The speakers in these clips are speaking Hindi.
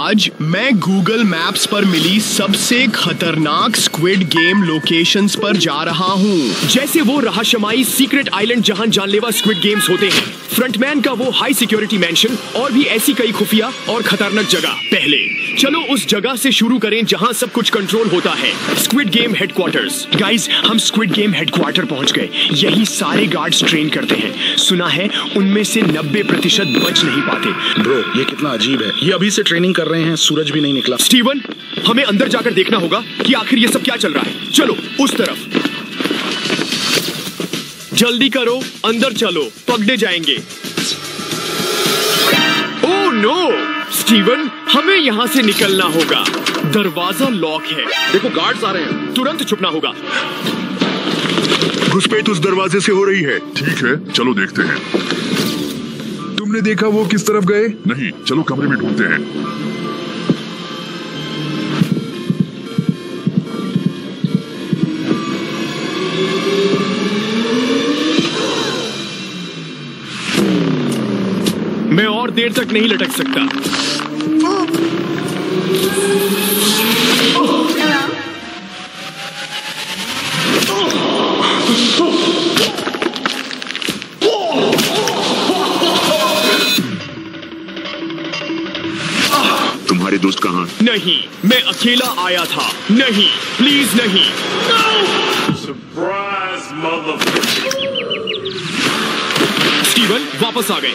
आज मैं गूगल मैप्स पर मिली सबसे खतरनाक स्क्विड गेम लोकेशंस पर जा रहा हूँ। जैसे वो रहस्यमयी सीक्रेट आइलैंड जहां जानलेवा स्क्विड गेम्स होते हैं, फ्रंटमैन का वो हाई सिक्योरिटी मैंशन और भी ऐसी कई खुफिया और खतरनाक जगह। पहले चलो उस जगह से शुरू करें जहां सब कुछ कंट्रोल होता है, स्क्विड गेम हेडक्वार्टर्स। गाइस, हम स्क्विड गेम हेडक्वार्टर पहुंच गए। यही सारे गार्ड्स ट्रेन करते हैं। सुना है उनमें से 90% बच नहीं पाते। ब्रो, ये कितना अजीब है। ये अभी से ट्रेनिंग कर रहे हैं, सूरज भी नहीं निकला। स्टीवन, हमें अंदर जाकर देखना होगा कि आखिर ये सब क्या चल रहा है। चलो उस तरफ। जल्दी करो, अंदर चलो, पकड़े जाएंगे। ओह नो स्टीवन, हमें यहाँ से निकलना होगा। दरवाजा लॉक है। देखो, गार्ड्स आ रहे हैं। तुरंत छुपना होगा। घुसपैठ उस दरवाजे से हो रही है। ठीक है, चलो देखते हैं। तुमने देखा वो किस तरफ गए? नहीं, चलो कमरे में ढूंढते हैं। मैं और देर तक नहीं लटक सकता। तुम्हारे दोस्त कहाँ? नहीं, मैं अकेला आया था। नहीं, प्लीज नहीं। Surprise, motherfucker! स्टीवन वापस आ गए।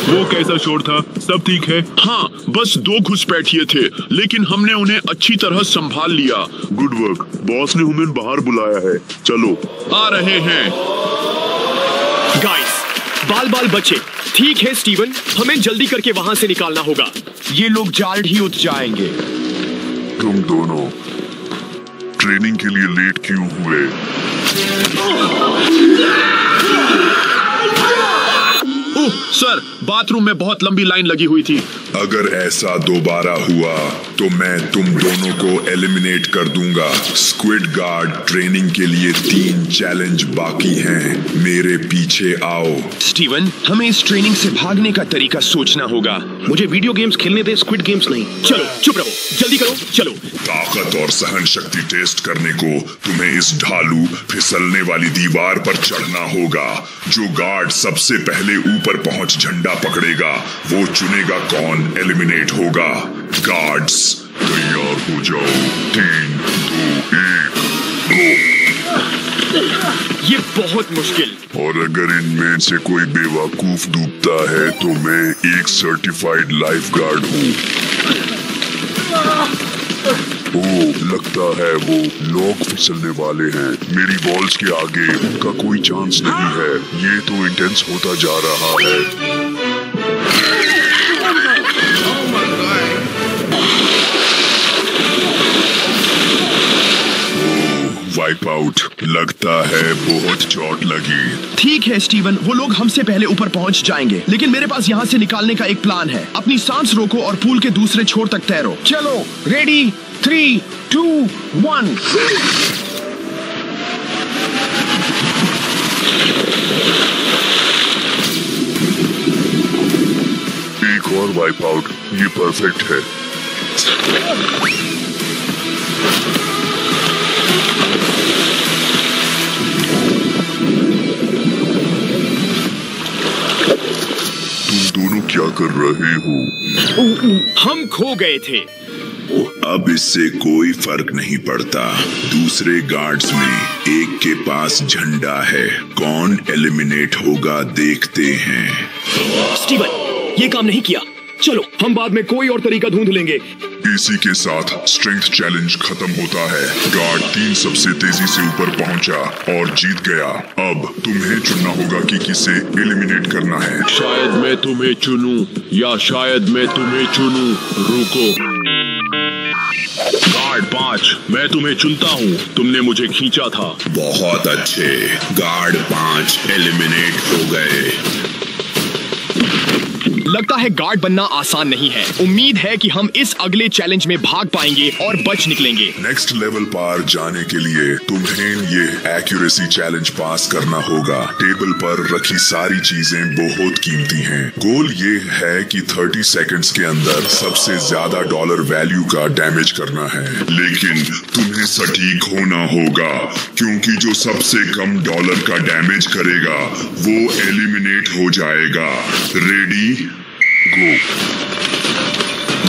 वो कैसा शोर था? सब ठीक है? हाँ, बस 2 घुसपैठिए थे, लेकिन हमने उन्हें अच्छी तरह संभाल लिया। Good work. बॉस ने उन्हें बाहर बुलाया है। चलो, आ रहे हैं। गाइस, बाल बचे। ठीक है स्टीवन, हमें जल्दी करके वहां से निकालना होगा। ये लोग जल्द ही उठ जाएंगे। तुम दोनों ट्रेनिंग के लिए लेट क्यों हुए? सर, बाथरूम में बहुत लंबी लाइन लगी हुई थी। अगर ऐसा दोबारा हुआ तो मैं तुम दोनों को एलिमिनेट कर दूंगा। स्क्विड गार्ड ट्रेनिंग के लिए 3 चैलेंज बाकी हैं। मेरे पीछे आओ। स्टीवन, हमें इस ट्रेनिंग से भागने का तरीका सोचना होगा। मुझे वीडियो गेम्स खेलने दे, स्क्विड गेम्स नहीं। चलो, चुप रहो, जल्दी करो, चलो। ताकत और सहन शक्ति टेस्ट करने को तुम्हें इस ढालू फिसलने वाली दीवार पर चढ़ना होगा। जो गार्ड सबसे पहले ऊपर पहुंच झंडा पकड़ेगा, वो चुनेगा कौन एलिमिनेट होगा। गार्ड्स तैयार हो जाओ। 3, 2, 1, ये बहुत मुश्किल। और अगर इनमें से कोई बेवकूफ डूबता है तो मैं एक सर्टिफाइड लाइफ गार्ड हूँ। ओह, लगता है वो लोग फिसलने वाले हैं। मेरी बॉल्स के आगे उनका कोई चांस नहीं है। ये तो इंटेंस होता जा रहा है। Wipe out. लगता है बहुत चोट लगी। ठीक है स्टीवन, वो लोग हमसे पहले ऊपर पहुंच जाएंगे, लेकिन मेरे पास यहाँ से निकालने का एक प्लान है। अपनी सांस रोको और पूल के दूसरे छोर तक तैरो। चलो, रेडी, 3, 2, 1। एक और वाइप आउट। ये परफेक्ट है। दोनों क्या कर रहे हो? हम खो गए थे। अब इससे कोई फर्क नहीं पड़ता। दूसरे गार्ड्स में एक के पास झंडा है। कौन एलिमिनेट होगा देखते हैं। स्टीवन, ये काम नहीं किया। चलो, हम बाद में कोई और तरीका ढूंढ लेंगे। इसी के साथ स्ट्रेंथ चैलेंज खत्म होता है। गार्ड 3 सबसे तेजी से ऊपर पहुंचा और जीत गया। अब तुम्हें चुनना होगा कि किसे एलिमिनेट करना है। शायद मैं तुम्हें चुनूं या शायद मैं तुम्हें चुनूं। रुको। गार्ड 5, मैं तुम्हें चुनता हूँ। तुमने मुझे खींचा था। बहुत अच्छे। गार्ड 5 एलिमिनेट हो गए। लगता है गार्ड बनना आसान नहीं है। उम्मीद है कि हम इस अगले चैलेंज में भाग पाएंगे और बच निकलेंगे। नेक्स्ट लेवल पार जाने के लिए तुम्हें ये एक्यूरेसी चैलेंज पास करना होगा। टेबल पर रखी सारी चीजें बहुत कीमती हैं। गोल ये है कि 30 सेकंड्स के अंदर सबसे ज्यादा डॉलर वैल्यू का डैमेज करना है, लेकिन तुम्हें सटीक होना होगा क्योंकि जो सबसे कम डॉलर का डैमेज करेगा वो एलिमिनेट हो जाएगा। रेडी गो।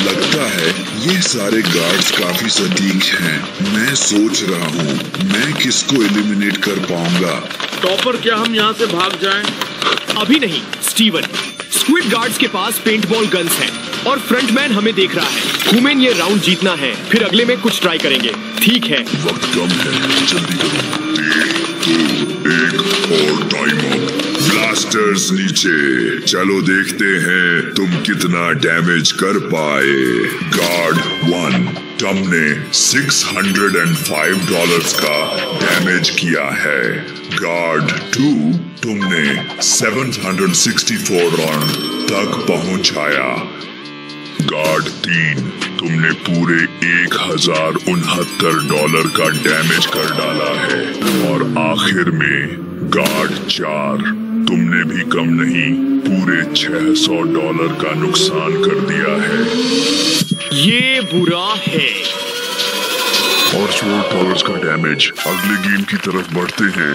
लगता है ये सारे गार्ड्स काफी सटीक हैं। मैं सोच रहा हूँ मैं किसको एलिमिनेट कर पाऊंगा। टॉपर, क्या हम यहाँ से भाग जाएं? अभी नहीं स्टीवन। स्क्विड गार्ड्स के पास पेंटबॉल गन्स हैं और फ्रंटमैन हमें देख रहा है। हमें ये राउंड जीतना है, फिर अगले में कुछ ट्राई करेंगे। ठीक है, वक्त कम है, जल्दी करो। 3, 2, 1 और टाइम अप। ब्लास्टर्स नीचे। चलो देखते हैं तुम कितना डैमेज कर पाए। गार्ड 1, तुमने $605 का डैमेज किया है। गार्ड 2, तुमने 764 रन तक पहुंचाया। गार्ड 3, तुमने पूरे $1069 का डैमेज कर डाला है। और आखिर में गार्ड 4, तुमने भी कम नहीं, पूरे $600 का नुकसान कर दिया है। ये बुरा है। और $4 का डैमेज। अगले गेम की तरफ बढ़ते हैं।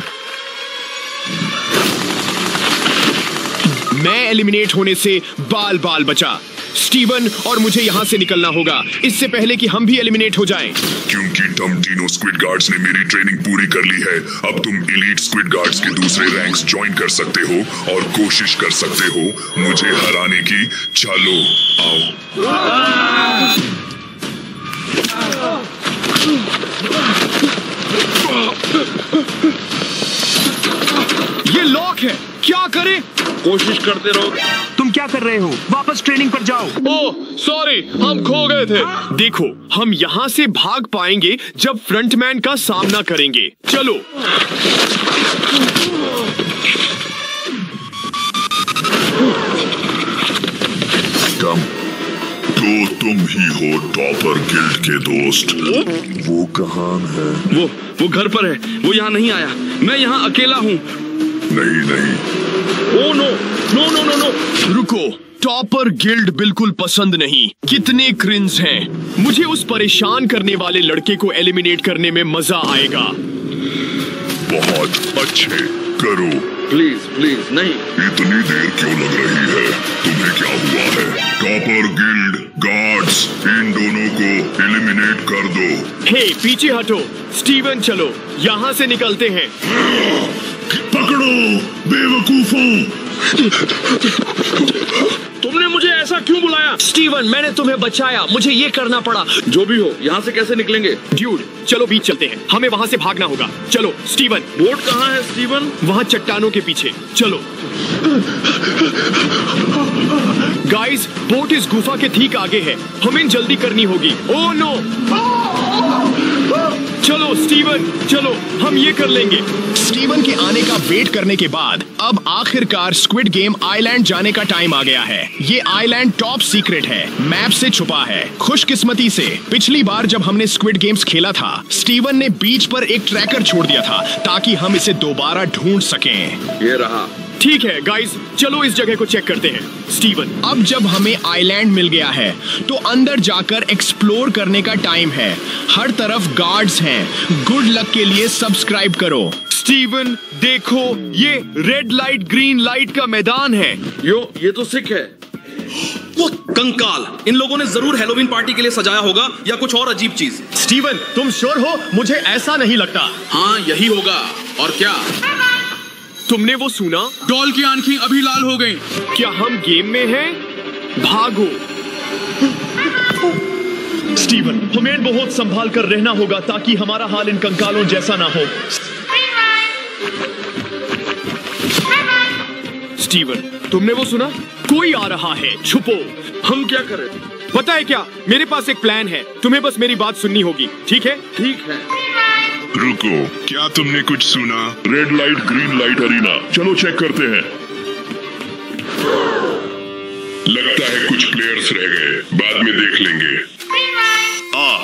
मैं एलिमिनेट होने से बाल बाल बचा स्टीवन, और मुझे यहाँ से निकलना होगा इससे पहले कि हम भी एलिमिनेट हो जाएं। क्योंकि तुम तीनों स्क्विड गार्ड्स ने मेरी ट्रेनिंग पूरी कर ली है, अब तुम एलीट स्क्विड गार्ड्स के दूसरे रैंक्स ज्वाइन कर सकते हो और कोशिश कर सकते हो मुझे हराने की। चलो आओ। ये लॉक है, क्या करें? कोशिश करते रहो। तुम क्या कर रहे हो? वापस ट्रेनिंग पर जाओ। ओह सॉरी, हम खो गए थे। देखो, हम यहाँ से भाग पाएंगे जब फ्रंटमैन का सामना करेंगे। चलो। तो तुम ही हो टॉपर गिल्ड के दोस्त। वो कहाँ है? वो घर पर है। वो यहाँ नहीं आया। मैं यहाँ अकेला हूँ। नहीं। Oh no no no no no. रुको, टॉपर गिल्ड बिल्कुल पसंद नहीं। कितने क्रिंज हैं। मुझे उस परेशान करने वाले लड़के को एलिमिनेट करने में मजा आएगा। बहुत अच्छे, करो। प्लीज प्लीज नहीं। इतनी देर क्यों लग रही है? तुम्हें क्या हुआ है? टॉपर गिल्ड गार्ड्स, इन दोनों को एलिमिनेट कर दो। हे, पीछे हटो। स्टीवन, चलो यहाँ से निकलते हैं। पकड़ो बेवकूफों। तुमने मुझे ऐसा क्यों बुलाया? स्टीवन, मैंने तुम्हें बचाया, मुझे ये करना पड़ा। जो भी हो, यहाँ से कैसे निकलेंगे? ड्यूड, चलो बीच चलते हैं, हमें वहाँ से भागना होगा। चलो स्टीवन। बोट कहाँ है स्टीवन? वहाँ चट्टानों के पीछे। चलो गाइस, बोट इस गुफा के ठीक आगे है, हमें जल्दी करनी होगी। Oh no. चलो स्टीवन, चलो, हम ये कर लेंगे। स्टीवन के आने का वेट करने के बाद अब आखिरकार स्क्विड गेम आइलैंड जाने का टाइम आ गया है। ये आइलैंड टॉप सीक्रेट है, मैप से छुपा है। खुशकिस्मती से पिछली बार जब हमने स्क्विड गेम्स खेला था, स्टीवन ने बीच पर एक ट्रैकर छोड़ दिया था ताकि हम इसे दोबारा ढूंढ सकें। ये रहा। ठीक है गाइस, चलो इस जगह को चेक करते हैं। स्टीवन, अब जब हमें आइलैंड मिल गया है तो अंदर जाकर एक्सप्लोर करने का टाइम है। हर तरफ गार्ड्स हैं। गुड लक के लिए सब्सक्राइब करो। स्टीवन, देखो, ये रेड लाइट ग्रीन लाइट का मैदान है। ये तो सिक है। वो कंकाल, इन लोगों ने जरूर हैलोवीन पार्टी के लिए सजाया होगा या कुछ और अजीब चीज। स्टीवन, तुम श्योर हो? मुझे ऐसा नहीं लगता। हाँ, यही होगा। और क्या? तुमने वो सुना? डॉल की आंखें अभी लाल हो गई। क्या हम गेम में हैं? भागो। स्टीवन, हमें बहुत संभाल कर रहना होगा ताकि हमारा हाल इन कंकालों जैसा ना हो। स्टीवन, तुमने वो सुना? कोई आ रहा है, छुपो। हम क्या करें? पता है क्या, मेरे पास एक प्लान है, तुम्हें बस मेरी बात सुननी होगी, ठीक है? ठीक है। रुको, क्या तुमने कुछ सुना? Red light green light arena, चलो चेक करते हैं। लगता है कुछ प्लेयर्स रह गए, बाद में देख लेंगे।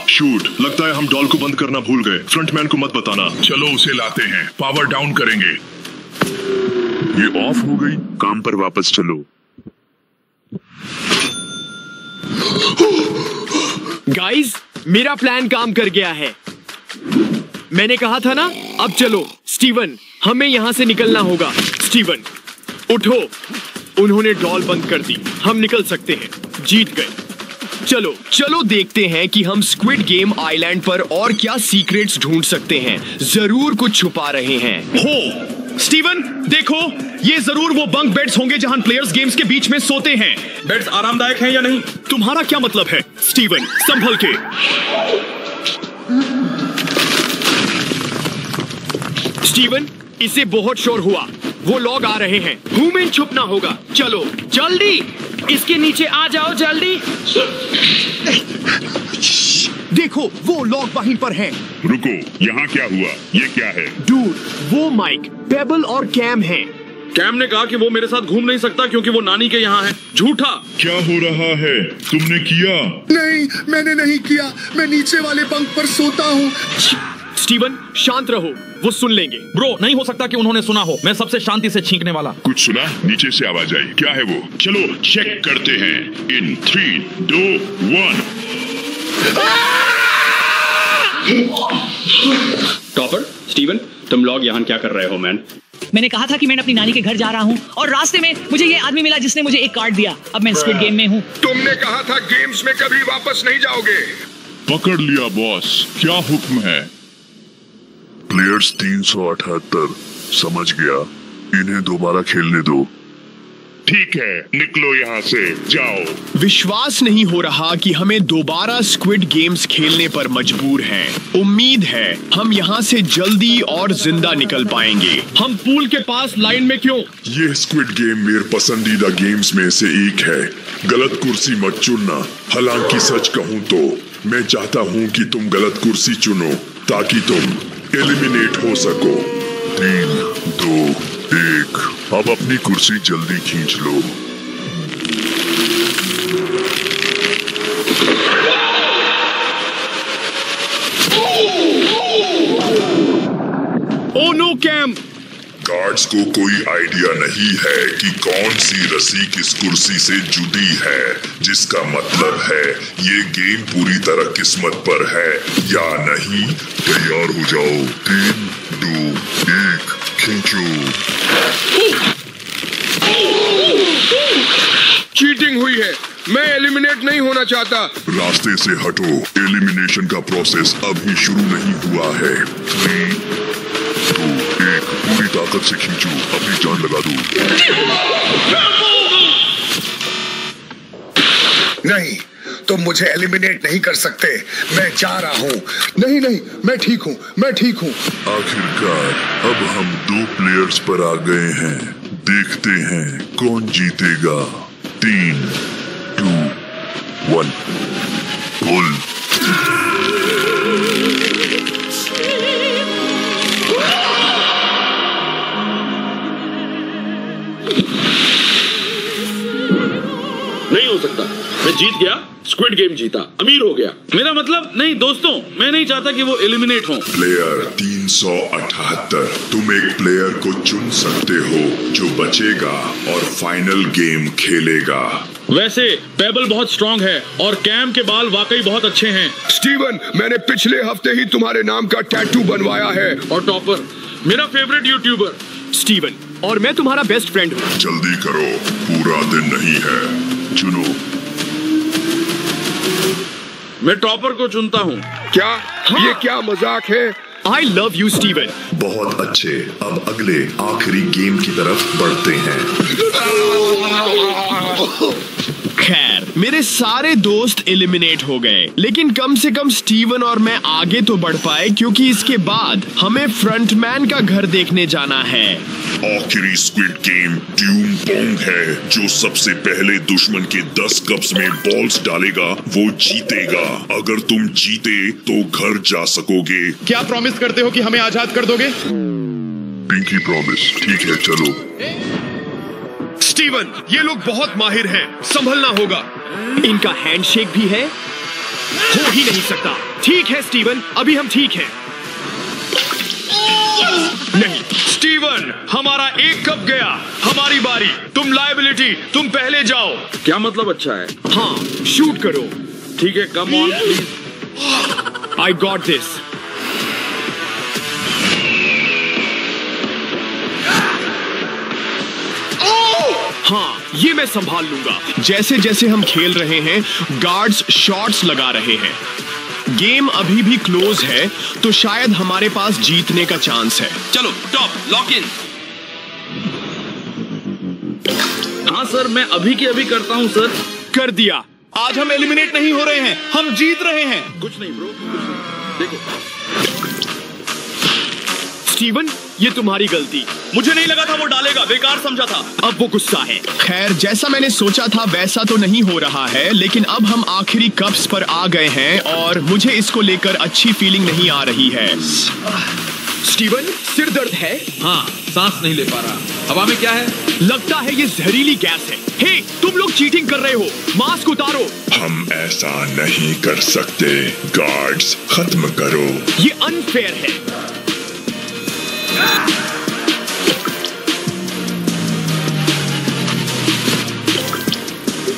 शूट, लगता है हम डॉल को बंद करना भूल गए। फ्रंटमैन को मत बताना। चलो उसे लाते हैं, पावर डाउन करेंगे। ये ऑफ हो गई, काम पर वापस चलो। गाइस, मेरा प्लान काम कर गया है। मैंने कहा था ना, अब चलो। स्टीवन, हमें यहाँ से निकलना होगा। स्टीवन, उठो। उन्होंने डॉल बंद कर दी। हम निकल सकते हैं। जीत गए। चलो चलो देखते हैं कि हम स्क्विड गेम आइलैंड पर और क्या सीक्रेट्स ढूंढ सकते हैं। जरूर कुछ छुपा रहे हैं। हो स्टीवन, देखो, ये जरूर वो बंक बेड्स होंगे जहां प्लेयर्स गेम्स के बीच में सोते हैं। बेड्स आरामदायक हैं या नहीं? तुम्हारा क्या मतलब है? स्टीवन, संभल के। स्टीवन, इसे बहुत शोर हुआ। वो लोग आ रहे हैं। हमें छुपना होगा। चलो जल्दी, इसके नीचे आ जाओ जल्दी। देखो, वो लोग वहीं पर हैं। रुको, यहाँ क्या हुआ? ये क्या है? डूड, वो माइक, पेबल और कैम हैं। कैम ने कहा कि वो मेरे साथ घूम नहीं सकता क्योंकि वो नानी के यहाँ है। झूठा। क्या हो रहा है? तुमने किया? नहीं, मैंने नहीं किया। मैं नीचे वाले बंक पर सोता हूँ। स्टीवन, शांत रहो, वो सुन लेंगे। ब्रो, नहीं हो सकता कि उन्होंने सुना हो। मैं सबसे शांति से छींकने वाला। कुछ सुना? नीचे से आवाज आई। क्या है वो? चलो चेक करते हैं। इन 3, 2, 1। टॉपर, स्टीवन, तुम लोग यहाँ क्या कर रहे हो मैन? मैंने कहा था कि मैं अपनी नानी के घर जा रहा हूँ और रास्ते में मुझे ये आदमी मिला जिसने मुझे एक कार्ड दिया। अब मैं स्क्विड गेम में हूँ। तुमने कहा था गेम्स में कभी वापस नहीं जाओगे। पकड़ लिया बॉस, क्या हुक्म है? प्लेयर्स 378, समझ गया। इन्हें दोबारा खेलने दो। ठीक है, निकलो यहाँ से, जाओ। विश्वास नहीं हो रहा कि हमें दोबारा स्क्विड गेम्स खेलने पर मजबूर हैं। उम्मीद है हम यहाँ से जल्दी और जिंदा निकल पाएंगे। हम पूल के पास लाइन में क्यों? ये स्क्विड गेम मेरे पसंदीदा गेम्स में से एक है। गलत कुर्सी मत चुनना। हालांकि सच कहूँ तो मैं चाहता हूँ कि तुम गलत कुर्सी चुनो ताकि तुम एलिमिनेट हो सको। 3, 2, 1। अब अपनी कुर्सी जल्दी खींच लो। Oh no Cam! गार्ड्स को कोई आइडिया नहीं है कि कौन सी रस्सी किस कुर्सी से जुड़ी है, जिसका मतलब है ये गेम पूरी तरह किस्मत पर है या नहीं। तैयार हो जाओ। 3, 2, 1, खींचो। चीटिंग हुई है। मैं एलिमिनेट नहीं होना चाहता। रास्ते से हटो। एलिमिनेशन का प्रोसेस अभी शुरू नहीं हुआ है। 3, 2, 1। पूरी ताकत से खींचो। अपनी जान लगा दो। नहीं, तुम मुझे एलिमिनेट नहीं कर सकते। मैं जा रहा हूँ। नहीं नहीं, मैं ठीक हूँ, मैं ठीक हूँ। आखिरकार अब हम 2 प्लेयर्स पर आ गए हैं। देखते हैं कौन जीतेगा। 3, 2, 1। पुल। नहीं हो सकता। मैं जीत गया। स्क्विड गेम जीता। अमीर हो गया। मेरा मतलब नहीं दोस्तों, मैं नहीं चाहता कि वो एलिमिनेट हो। प्लेयर 378। तुम एक प्लेयर को चुन सकते हो जो बचेगा और फाइनल गेम खेलेगा। वैसे पेबल बहुत स्ट्रांग है और कैम के बाल वाकई बहुत अच्छे हैं। स्टीवन, मैंने पिछले हफ्ते ही तुम्हारे नाम का टैटू बनवाया है। और टॉपर मेरा फेवरेट यूट्यूबर। स्टीवन, और मैं तुम्हारा बेस्ट फ्रेंड हूँ। जल्दी करो, पूरा दिन नहीं है। चुनो। मैं टॉपर को चुनता हूँ। क्या? ये क्या मजाक है? I love you, Steven. बहुत अच्छे। अब अगले आखिरी गेम की तरफ बढ़ते हैं। खैर, मेरे सारे दोस्त एलिमिनेट हो गए, लेकिन कम से कम स्टीवन और मैं आगे तो बढ़ पाए क्योंकि इसके बाद हमें फ्रंटमैन का घर देखने जाना है। आखिरी स्क्विड गेम ड्यूम बॉन्ग है। जो सबसे पहले दुश्मन के 10 कप्स में बॉल्स डालेगा वो जीतेगा। अगर तुम जीते तो घर जा सकोगे। क्या प्रॉमिस करते हो कि हमें आजाद कर दोगे? Pinky promise. ठीक है, चलो। स्टीवन, ये लोग बहुत माहिर हैं, संभलना होगा। इनका हैंडशेक भी है, हो ही नहीं सकता। ठीक है स्टीवन, अभी हम ठीक हैं। नहीं स्टीवन, हमारा एक कप गया, हमारी बारी। तुम लायबिलिटी, तुम पहले जाओ। क्या मतलब अच्छा है? हाँ, शूट करो। ठीक है, come on please. I got this. हाँ, ये मैं संभाल लूंगा। जैसे जैसे हम खेल रहे हैं, गार्ड्स शॉट्स लगा रहे हैं। गेम अभी भी क्लोज है, तो शायद हमारे पास जीतने का चांस है। चलो टॉप, लॉक इन। हाँ सर, मैं अभी के अभी करता हूँ सर। कर दिया। आज हम एलिमिनेट नहीं हो रहे हैं, हम जीत रहे हैं। कुछ नहीं ब्रो, कुछ नहीं। देखो स्टीवन, ये तुम्हारी गलती। मुझे नहीं लगा था वो डालेगा, बेकार समझा था। अब वो गुस्सा है। खैर, जैसा मैंने सोचा था वैसा तो नहीं हो रहा है, लेकिन अब हम आखिरी कप्स पर आ गए हैं और मुझे इसको लेकर अच्छी फीलिंग नहीं आ रही है। स्टीवन, सिर दर्द है? हाँ, सांस नहीं ले पा रहा। हवा में क्या है? लगता है ये जहरीली गैस है। हे, तुम लोग चीटिंग कर रहे हो। मास्क उतारो। हम ऐसा नहीं कर सकते। गार्ड्स, खत्म करो। ये अनफेयर है।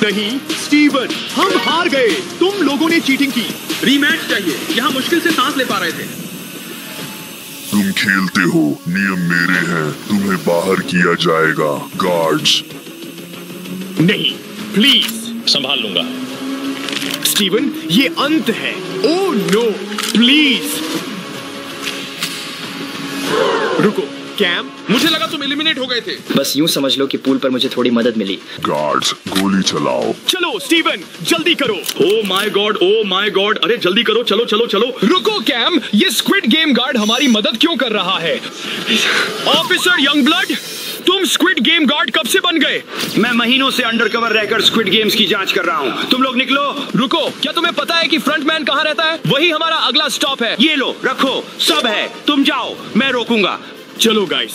नहीं स्टीवन, हम हार गए। तुम लोगों ने चीटिंग की। रीमैच चाहिए। यहाँ मुश्किल से सांस ले पा रहे थे। तुम खेलते हो, नियम मेरे हैं, तुम्हें बाहर किया जाएगा। गार्ड्स। नहीं, प्लीज। संभाल लूंगा। स्टीवन, ये अंत है। ओह नो, प्लीज रुको। कैम, मुझे लगा तुम एलिमिनेट हो गए थे। बस यूं समझ लो कि पूल पर मुझे थोड़ी मदद मिली। गार्ड्स, गोली चलाओ। चलो स्टीवन, जल्दी करो। Oh my God, oh my God. अरे जल्दी करो, चलो चलो चलो। रुको कैम, ये स्क्विड गेम गार्ड हमारी मदद क्यों कर रहा है? ऑफिसर यंगब्लड, तुम स्क्विड गेम गार्ड कब से बन गए? मैं महीनों से अंडरकवर रहकर स्क्विड गेम्स की जांच कर रहा हूँ। तुम लोग निकलो। रुको, क्या तुम्हें पता है कि फ्रंटमैन कहाँ रहता है? वही हमारा अगला स्टॉप है। ये लो, रखो, सब है। तुम जाओ, मैं रोकूंगा। चलो गाइस।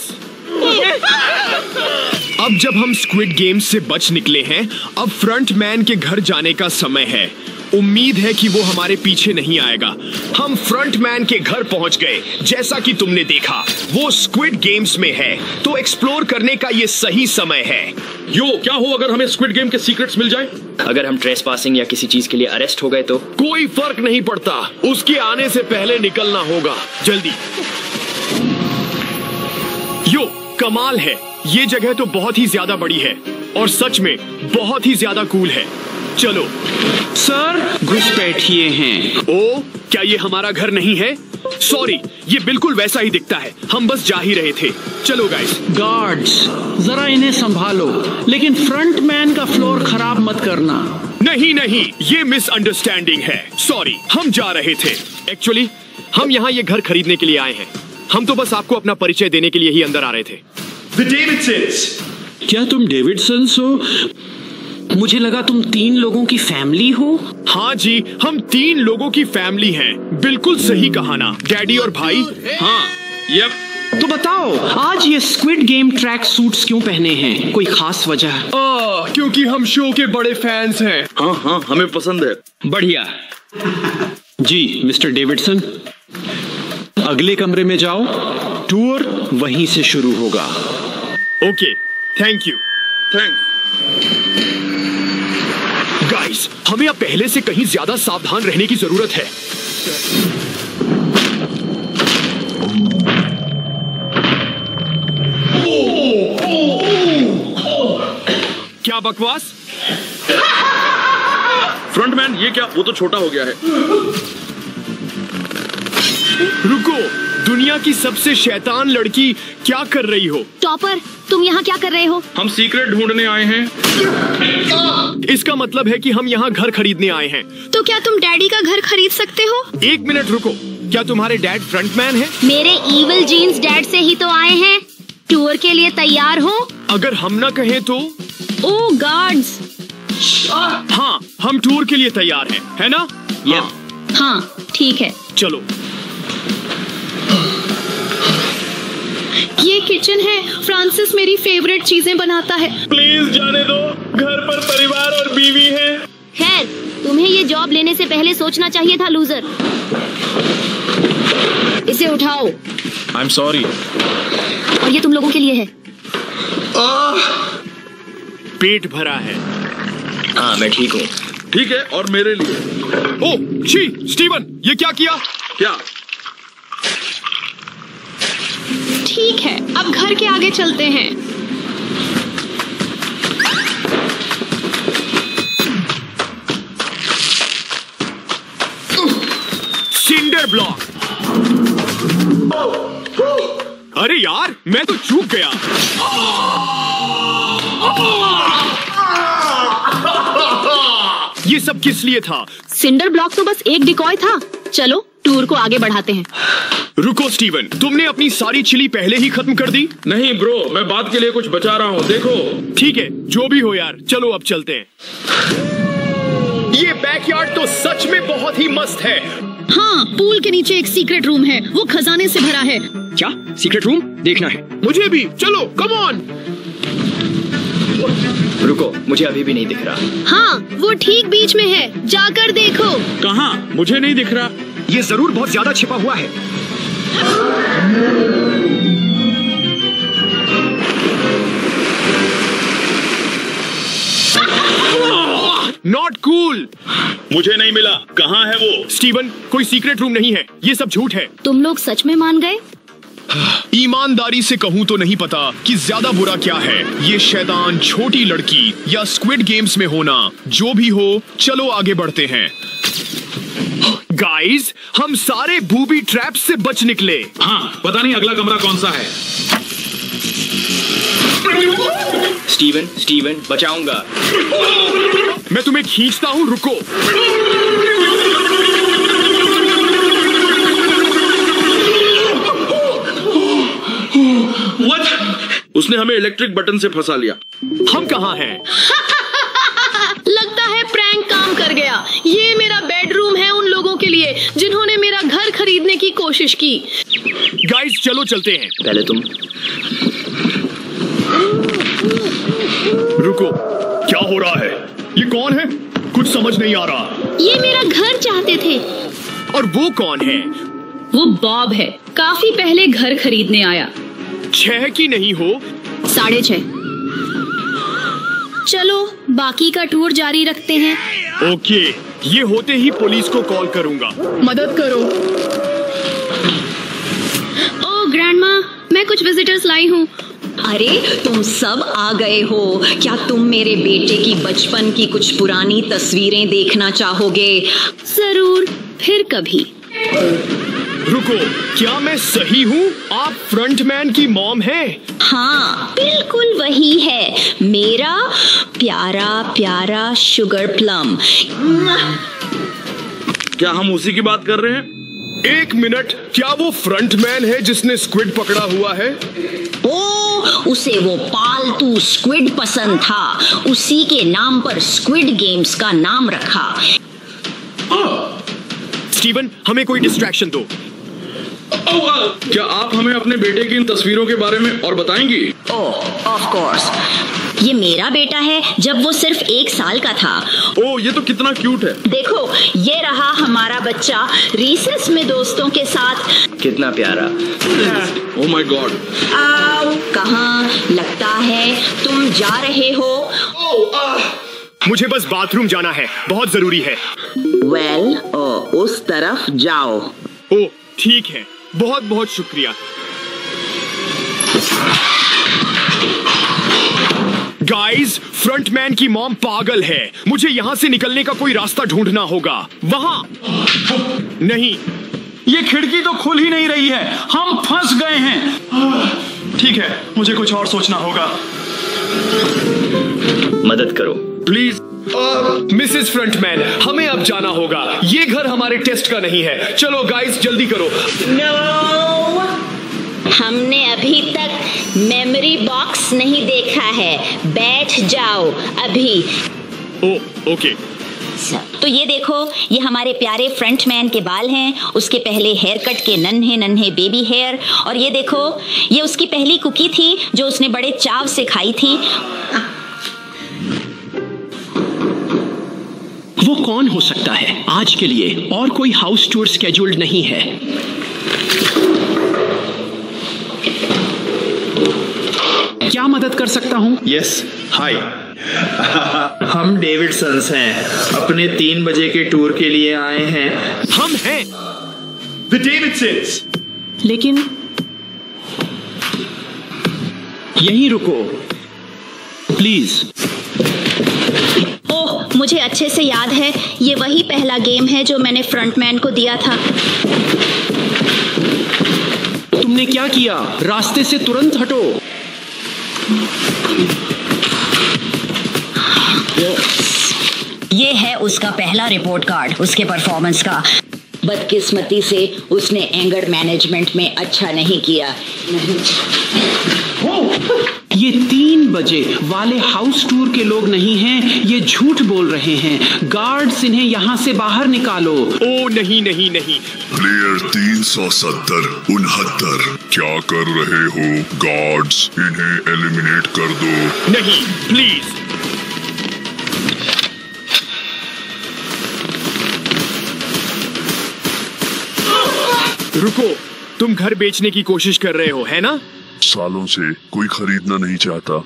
अब जब हम स्क्विड गेम्स से बच निकले हैं, अब फ्रंटमैन के घर जाने का समय है। उम्मीद है कि वो हमारे पीछे नहीं आएगा। हम फ्रंटमैन के घर पहुंच गए। जैसा कि तुमने देखा, वो स्क्विड गेम्स में है, तो एक्सप्लोर करने का ये सही समय है। यो, क्या हो अगर हमें स्क्विड गेम के सीक्रेट्स मिल जाए? अगर हम ट्रेसपासिंग या किसी चीज के लिए अरेस्ट हो गए तो? कोई फर्क नहीं पड़ता, उसके आने से पहले निकलना होगा। जल्दी। यो, कमाल है। ये जगह तो बहुत ही ज्यादा बड़ी है और सच में बहुत ही ज्यादा कूल है। चलो सर, घुसपैठिए हैं। ओ, क्या ये हमारा घर नहीं है? सॉरी, ये बिल्कुल वैसा ही दिखता है। हम बस जा ही रहे थे। चलो गाइस। गार्ड्स, जरा इन्हें संभालो, लेकिन फ्रंटमैन का फ्लोर खराब मत करना। नहीं नहीं, ये मिसअंडरस्टैंडिंग है। सॉरी, हम जा रहे थे। एक्चुअली हम यहाँ ये घर खरीदने के लिए आए हैं। हम तो बस आपको अपना परिचय देने के लिए ही अंदर आ रहे थे। The Davidsons। क्या तुम डेविडसन्स हो? मुझे लगा तुम 3 लोगों की फैमिली हो। हाँ जी, हम 3 लोगों की फैमिली हैं। बिल्कुल सही कहा ना, डैडी और भाई। हाँ, यप। तो बताओ, आज ये स्क्विड गेम ट्रैक सूट्स क्यों पहने हैं? कोई खास वजह? क्योंकि हम शो के बड़े फैंस हैं। हाँ हाँ, हमें पसंद है। बढ़िया। जी मिस्टर डेविडसन, अगले कमरे में जाओ, टूर वहीं से शुरू होगा। Okay, thank you. Thanks. Guys, हमें अब पहले से कहीं ज्यादा सावधान रहने की जरूरत है। क्या बकवास? फ्रंटमैन, ये क्या? वो तो छोटा हो गया है। रुको, दुनिया की सबसे शैतान लड़की क्या कर रही हो? टॉपर, तुम यहाँ क्या कर रहे हो? हम सीक्रेट ढूंढने आए हैं। इसका मतलब है कि हम यहाँ घर खरीदने आए हैं। तो क्या तुम डैडी का घर खरीद सकते हो? 1 मिनट रुको, क्या तुम्हारे डैड फ्रंटमैन हैं? मेरे इविल जीन्स डैड से ही तो आए हैं। टूर के लिए तैयार हो? अगर हम ना कहें तो? ओह गार्ड्स। हाँ, हम टूर के लिए तैयार हैं, है ना? हाँ, ठीक है। चलो। ये किचन है। फ्रांसिस मेरी फेवरेट चीजें बनाता है। प्लीज जाने दो, घर पर परिवार और बीवी है। खैर, तुम्हें ये जॉब लेने से पहले सोचना चाहिए था, लूजर। इसे उठाओ। I am sorry. और ये तुम लोगों के लिए है। पेट भरा है। हाँ, मैं ठीक हूँ। ठीक है, और मेरे लिए। ओह छी, स्टीवन, ये क्या किया? क्या? ठीक है, अब घर के आगे चलते हैं। Cinder block. अरे यार, मैं तो चूक गया। ये सब किस लिए था? सिंडर ब्लॉक तो बस एक डिकॉय था। चलो टूर को आगे बढ़ाते हैं। रुको स्टीवन, तुमने अपनी सारी चिली पहले ही खत्म कर दी? नहीं ब्रो, मैं बात के लिए कुछ बचा रहा हूँ, देखो। ठीक है, जो भी हो यार, चलो अब चलते हैं। ये बैकयार्ड तो सच में बहुत ही मस्त है। हाँ, पूल के नीचे एक सीक्रेट रूम है, वो खजाने से भरा है। क्या सीक्रेट रूम देखना है? मुझे भी, चलो कम ऑन। रुको, मुझे अभी भी नहीं दिख रहा। हाँ, वो ठीक बीच में है, जाकर देखो। कहाँ? मुझे नहीं दिख रहा। ये जरूर बहुत ज्यादा छिपा हुआ है। Not cool. मुझे नहीं मिला। कहाँ है वो? स्टीवन, कोई सीक्रेट रूम नहीं है, ये सब झूठ है। तुम लोग सच में मान गए? ईमानदारी से कहूँ तो नहीं पता कि ज्यादा बुरा क्या है, ये शैतान, छोटी लड़की या स्क्विड गेम्स में होना। जो भी हो, चलो आगे बढ़ते हैं। गाइस, हम सारे बूबी ट्रैप से बच निकले। हाँ, पता नहीं अगला कमरा कौन सा है। स्टीवन, बचाऊंगा। मैं तुम्हें खींचता हूँ, रुको। उसने हमें इलेक्ट्रिक बटन से फंसा लिया। हम कहाँ हैं? लगता है प्रैंक काम कर गया। ये मेरा बेडरूम है उन लोगों के लिए जिन्होंने मेरा घर खरीदने की कोशिश की। गाइस, चलो चलते हैं। पहले तुम। रुको, क्या हो रहा है? ये कौन है? कुछ समझ नहीं आ रहा। ये मेरा घर चाहते थे। और वो कौन है? वो बॉब है, काफी पहले घर खरीदने आया। 6 की नहीं हो? 6.5। चलो बाकी का टूर जारी रखते हैं। ओके, ये होते ही पुलिस को कॉल करूंगा। मदद करो। ओ ग्रैंडमा, मैं कुछ विजिटर्स लाई हूँ। अरे तुम सब आ गए हो। क्या तुम मेरे बेटे की बचपन की कुछ पुरानी तस्वीरें देखना चाहोगे? जरूर, फिर कभी। रुको, क्या मैं सही हूँ? आप फ्रंटमैन की मॉम हैं? हाँ, बिल्कुल वही है, मेरा प्यारा प्यारा शुगर प्लम। क्या हम उसी की बात कर रहे हैं? 1 मिनट, क्या वो फ्रंटमैन है जिसने स्क्विड पकड़ा हुआ है? ओ, उसे वो पालतू स्क्विड पसंद था, उसी के नाम पर स्क्विड गेम्स का नाम रखा। स्टीवन, हमें कोई डिस्ट्रैक्शन दो। क्या आप हमें अपने बेटे की इन तस्वीरों के बारे में और बताएंगी? ओह, ऑफ कोर्स। ये मेरा बेटा है जब वो सिर्फ 1 साल का था। ओह, ये तो कितना क्यूट है। देखो, ये रहा हमारा बच्चा रिसेस में दोस्तों के साथ। कितना प्यारा। Oh my God. आओ, कहाँ? लगता है तुम जा रहे हो। मुझे बस बाथरूम जाना है, बहुत जरूरी है। वेल, उस तरफ जाओ। ओह ठीक है, बहुत बहुत शुक्रिया। गाइस, फ्रंटमैन की मॉम पागल है। मुझे यहाँ से निकलने का कोई रास्ता ढूंढना होगा। वहाँ नहीं, ये खिड़की तो खुल ही नहीं रही है, हम फंस गए हैं। ठीक है, मुझे कुछ और सोचना होगा। मदद करो प्लीज। मिसेस फ्रंटमैन, हमें अब जाना होगा। ये घर हमारे टेस्ट का नहीं है। चलो गाइस, जल्दी करो। नो, हमने अभी तक मेमोरी बॉक्स नहीं देखा है। बैठ जाओ अभी। ओके, तो ये देखो, ये हमारे प्यारे फ्रंटमैन के बाल हैं, उसके पहले हेयर कट के नन्हे नन्हे बेबी हेयर, और ये देखो, ये उसकी पहली कुकी थी जो उसने बड़े चाव से खाई थी। वो कौन हो सकता है? आज के लिए और कोई हाउस टूर स्केड्यूल्ड नहीं है। क्या मदद कर सकता हूँ? यस, हाय। हम डेविडसन्स हैं, अपने 3 बजे के टूर के लिए आए हैं। हम हैं द डेविडसन्स। लेकिन यहीं रुको प्लीज। ओह, मुझे अच्छे से याद है, ये वही पहला गेम है जो मैंने फ्रंटमैन को दिया था। तुमने क्या किया? रास्ते से तुरंत हटो। ये है उसका पहला रिपोर्ट कार्ड उसके परफॉर्मेंस का। बदकिस्मती से उसने एंगर मैनेजमेंट में अच्छा नहीं किया। ये 3 बजे वाले हाउस टूर के लोग नहीं हैं, ये झूठ बोल रहे हैं। गार्ड्स, इन्हें यहाँ से बाहर निकालो। ओ नहीं नहीं नहीं। प्लेयर 370 69, क्या कर रहे हो? गार्ड्स, इन्हें एलिमिनेट कर दो। नहीं, प्लीज। रुको, तुम घर बेचने की कोशिश कर रहे हो, है ना? सालों से कोई खरीदना नहीं चाहता।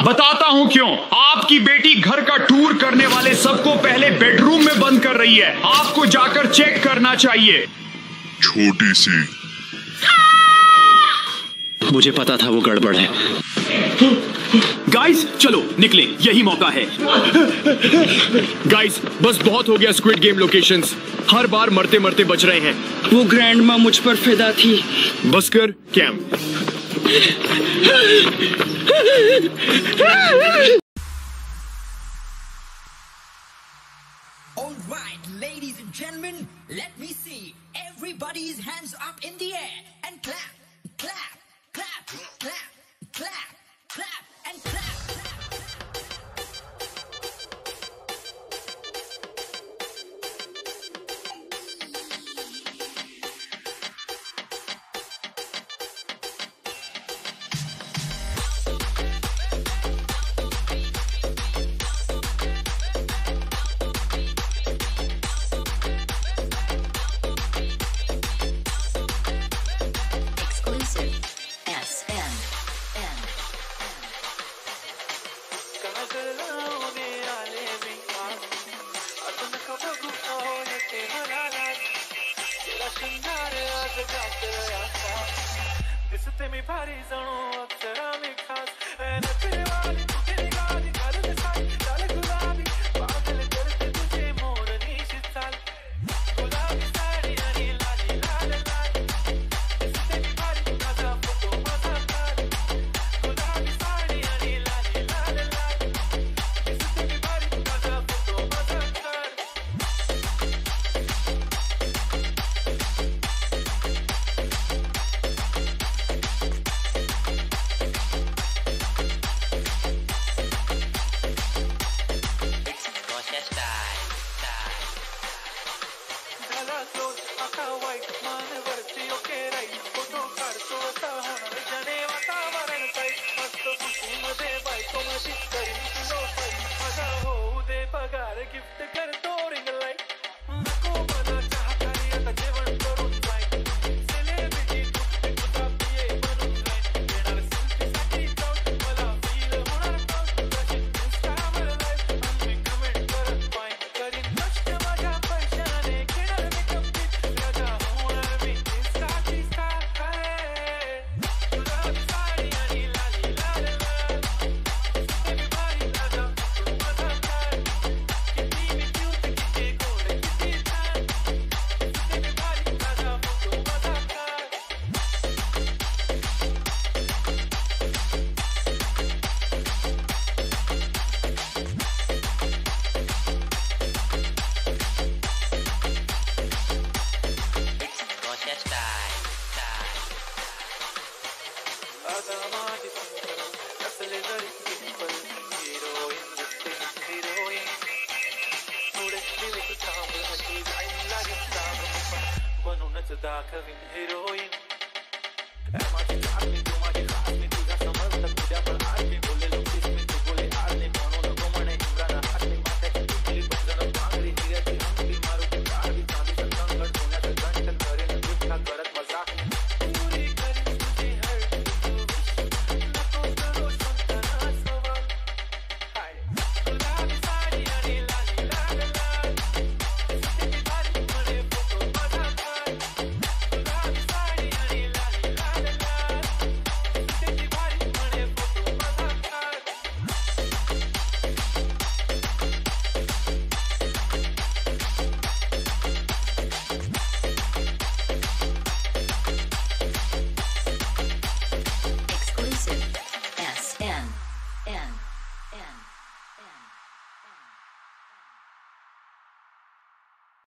बताता हूँ क्यों। आपकी बेटी घर का टूर करने वाले सबको पहले बेडरूम में बंद कर रही है। आपको जाकर चेक करना चाहिए। छोटी सी। मुझे पता था वो गड़बड़ है। गाइस, चलो निकले, यही मौका है। गाइस, बस बहुत हो गया स्क्विड गेम लोकेशंस। हर बार मरते मरते बच रहे हैं। वो ग्रैंडमा मुझ पर फिदा थी। बस कर, cam. All right, ladies and gentlemen, let me see everybody's hands up in the air and clap, clap, clap, clap, clap, clap and clap. da kavin heroin